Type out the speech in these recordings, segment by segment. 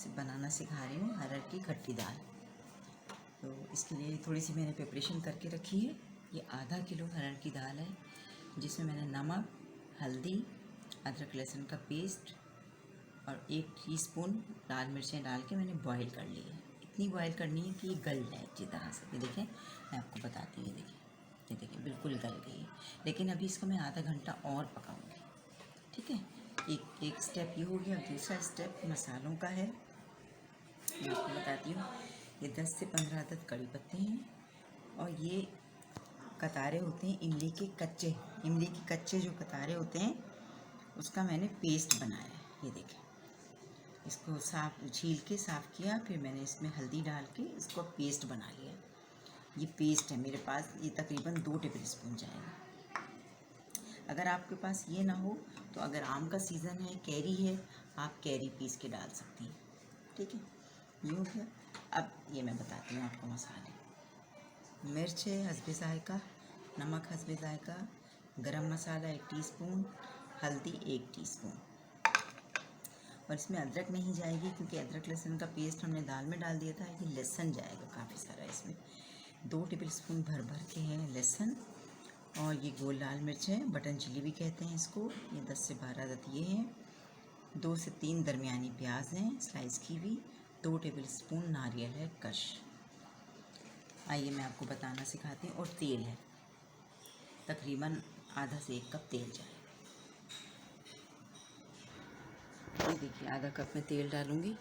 बनाना सिखा रही हूँ अरहर की खट्टी दाल। तो इसके लिए थोड़ी सी मैंने प्रिपरेशन करके रखी है। ये आधा किलो अरहर की दाल है, जिसमें मैंने नमक, हल्दी, अदरक लहसुन का पेस्ट और 1 टीस्पून लाल मिर्चें डाल के मैंने बॉईल कर ली है। इतनी बॉईल करनी है कि ये गल जाए अच्छी तरह से। ये देखें, मैं आपको बताती हूँ। ये देखिए बिल्कुल गल गई है। लेकिन अभी इसको मैं आधा घंटा और पकाऊंगी, ठीक है। एक स्टेप ये हो गया। दूसरा स्टेप मसालों का है, मैं आपको बताती हूँ। ये 10 से 15 अदद कड़ी पत्ते हैं और ये कतारे होते हैं इमली के कच्चे जो कतारे होते हैं, उसका मैंने पेस्ट बनाया है। ये देखें, इसको छील के साफ़ किया, फिर मैंने इसमें हल्दी डाल के इसको पेस्ट बना लिया। ये पेस्ट है मेरे पास, ये तकरीबन 2 टेबल स्पून जाएगा। अगर आपके पास ये ना हो तो अगर आम का सीज़न है, कैरी है, आप कैरी पीस के डाल सकती हैं, ठीक है। ये हो गया। अब ये मैं बताती हूँ आपको मसाले। मिर्च है हस्बे ज़ायका, नमक हस्बे ज़ायका, गरम मसाला 1 टीस्पून, हल्दी 1 टीस्पून। और इसमें अदरक नहीं जाएगी क्योंकि अदरक लहसुन का पेस्ट हमने दाल में डाल दिया था। ये लहसुन जाएगा काफ़ी सारा इसमें। 2 टेबल स्पून भर के है लहसुन। और ये गोल लाल मिर्च है, बटन चिली भी कहते हैं इसको। ये 10 से 12 अदद ये हैं। 2 से 3 दरमियानी प्याज हैं स्लाइस की हुई। 2 टेबल स्पून नारियल है कश। आइए मैं आपको बताना सिखाती हूँ। और तेल है, तकरीबन आधा से 1 कप तेल जाए। ये देखिए, आधा कप में तेल डालूँगी।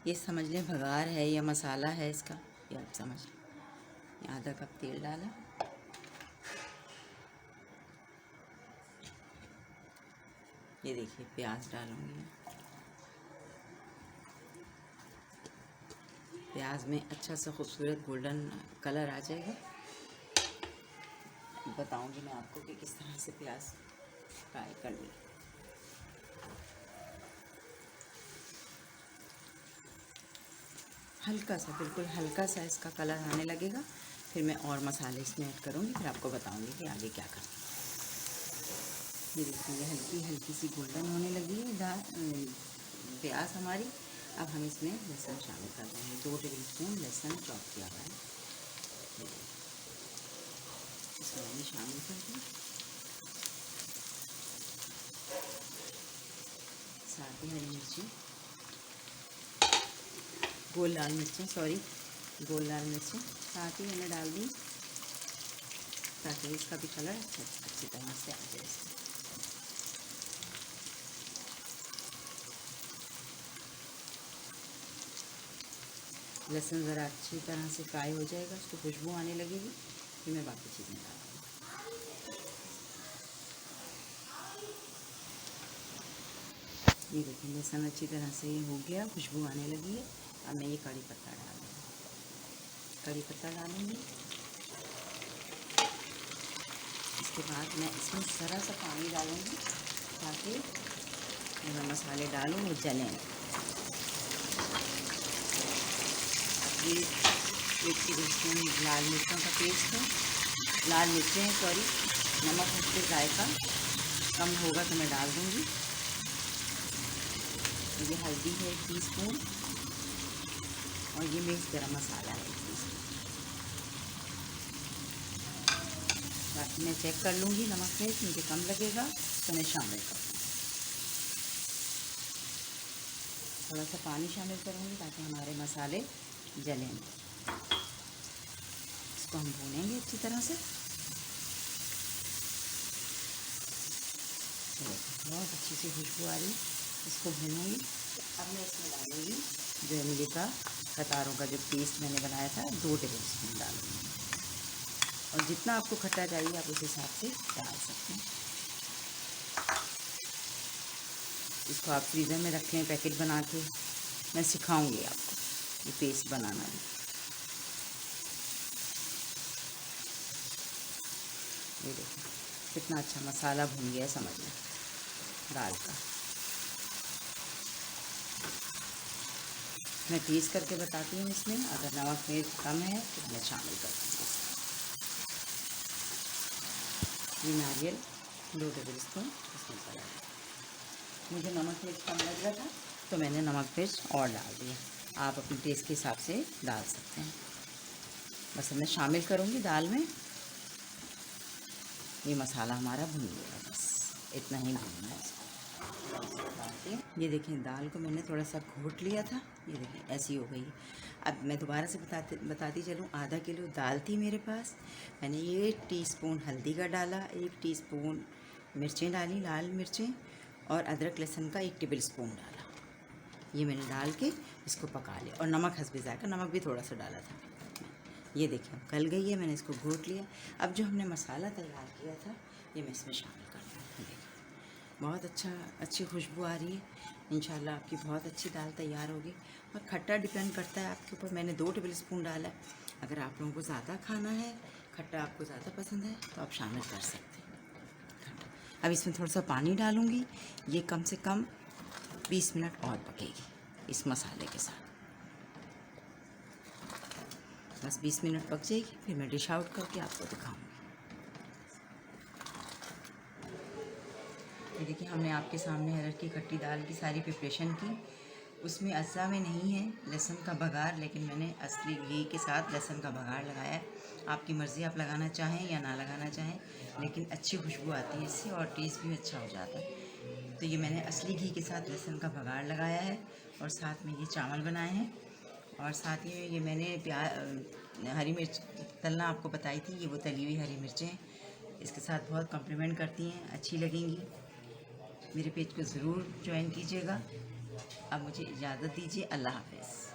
ये समझ लें भगार है या मसाला है इसका, ये आप समझ लें। आधा कप तेल डाला। ये देखिए, प्याज डालूँगी। प्याज में अच्छा सा खूबसूरत गोल्डन कलर आ जाएगा। बताऊँगी मैं आपको कि किस तरह से प्याज फ्राई करनी है। हल्का सा, बिल्कुल हल्का सा इसका कलर आने लगेगा, फिर मैं और मसाले इसमें ऐड करूँगी। फिर आपको बताऊँगी कि आगे क्या करना है। ये देखिए, हल्की सी गोल्डन होने लगी है दाल प्याज हमारी। अब हम इसमें लहसुन शामिल कर रहे हैं। 2 टेबल स्पून लहसुन चॉप किया हुआ है, इसको मैंने शामिल कर दिया। साथ ही हरी मिर्ची, गोल लाल मिर्चें साथ ही मैंने डाल दी, ताकि इसका भी कलर अच्छी तरह से आ जाए इससे। लहसुन ज़रा अच्छी तरह से फ्राई हो जाएगा, उसको खुशबू आने लगेगी, फिर मैं बाकी चीज़ें डालूँगी। ये देखिए, लहसुन अच्छी तरह से ये हो गया, खुशबू आने लगी है। अब मैं ये कड़ी पत्ता डालूँगी। इसके बाद मैं इसमें ज़रा सा पानी डालूँगी, ताकि मैं मसाले डालूँ वो जलें। ये 1 टेबल स्पून लाल मिर्चों का पेस्ट है, नमक हस्बे ज़ायका, कम होगा तो मैं डाल दूँगी। ये हल्दी है 1 टीस्पून और ये मिक्स गरम मसाला है 1 टीस्पून। बाकी मैं चेक कर लूँगी नमक में, मुझे कम लगेगा तो मैं शामिल करूँगी। थोड़ा सा पानी शामिल करूँगी ताकि हमारे मसाले जलें। इसको हम भूनेंगे अच्छी तरह से। बहुत अच्छी सी खुशबू आ रही, इसको भूनूंगी। अब मैं इसमें डालूँगी जो इमली का कतारों का जो पेस्ट मैंने बनाया था, 2 टेबल स्पून डालूँगी। और जितना आपको खट्टा चाहिए आप उस हिसाब से डाल सकते हैं। इसको आप फ्रीज़र में रखें पैकेट बना के, मैं सिखाऊंगी आपको ये पेस्ट बनाना भी। ये देखिए कितना अच्छा मसाला भून गया है, समझ लें दाल का। मैं टेस्ट करके बताती हूँ इसमें, अगर नमक मिर्च कम है तो मैं शामिल कर दूँगी। ये नारियल 2 टेबल स्पून इसमें पड़ा है। मुझे नमक मिर्च कम लग रहा था तो मैंने नमक मिर्च और डाल दिया। आप अपने टेस्ट के हिसाब से डाल सकते हैं। बस मैं शामिल करूँगी दाल में। ये मसाला हमारा भून गया, बस इतना ही भूनना है इसको। ये देखिए दाल को मैंने थोड़ा सा घोट लिया था, ये देखिए ऐसी हो गई। अब मैं दोबारा से बताती चलूँ, आधा किलो दाल थी मेरे पास, मैंने 1 टीस्पून हल्दी का डाला, 1 टीस्पून मिर्चें डाली, लाल मिर्चें, और अदरक लहसुन का 1 टेबल स्पून डाला। ये मैंने डाल के इसको पका लिया, और नमक हस्बे जायका, नमक भी थोड़ा सा डाला था। ये देखिए अब गल गई है, मैंने इसको घोट लिया। अब जो हमने मसाला तैयार किया था ये मैं इसमें शामिल कर दूँ। देखिए बहुत अच्छी खुशबू आ रही है। इंशाल्लाह आपकी बहुत अच्छी दाल तैयार होगी। और खट्टा डिपेंड करता है आपके ऊपर, मैंने 2 टेबल स्पून डाला है। अगर आप लोगों को ज़्यादा खाना है, खट्टा आपको ज़्यादा पसंद है, तो आप शामिल कर सकते हैं। अब इसमें थोड़ा सा पानी डालूँगी। ये कम से कम 20 मिनट और पकेगी इस मसाले के साथ। बस 20 मिनट पक जाएगी, फिर मैं डिश आउट करके आपको दिखाऊंगी। ये देखिए हमने आपके सामने अरहर की खट्टी दाल की सारी प्रिपरेशन की। उसमें अज्जा में नहीं है लहसुन का बघार, लेकिन मैंने असली घी के साथ लहसुन का बघार लगाया है। आपकी मर्ज़ी, आप लगाना चाहें या ना लगाना चाहें, लेकिन अच्छी खुशबू आती है इससे और टेस्ट भी अच्छा हो जाता है। तो ये मैंने असली घी के साथ लहसुन का बघार लगाया है, और साथ में ये चावल बनाए हैं, और साथ ही ये मैंने हरी मिर्च तलना आपको बताई थी, ये वो तली हुई हरी मिर्चें इसके साथ बहुत कॉम्प्लीमेंट करती हैं, अच्छी लगेंगी। मेरे पेज को ज़रूर ज्वाइन कीजिएगा। अब मुझे इजाज़त दीजिए, अल्लाह हाफ़िज़।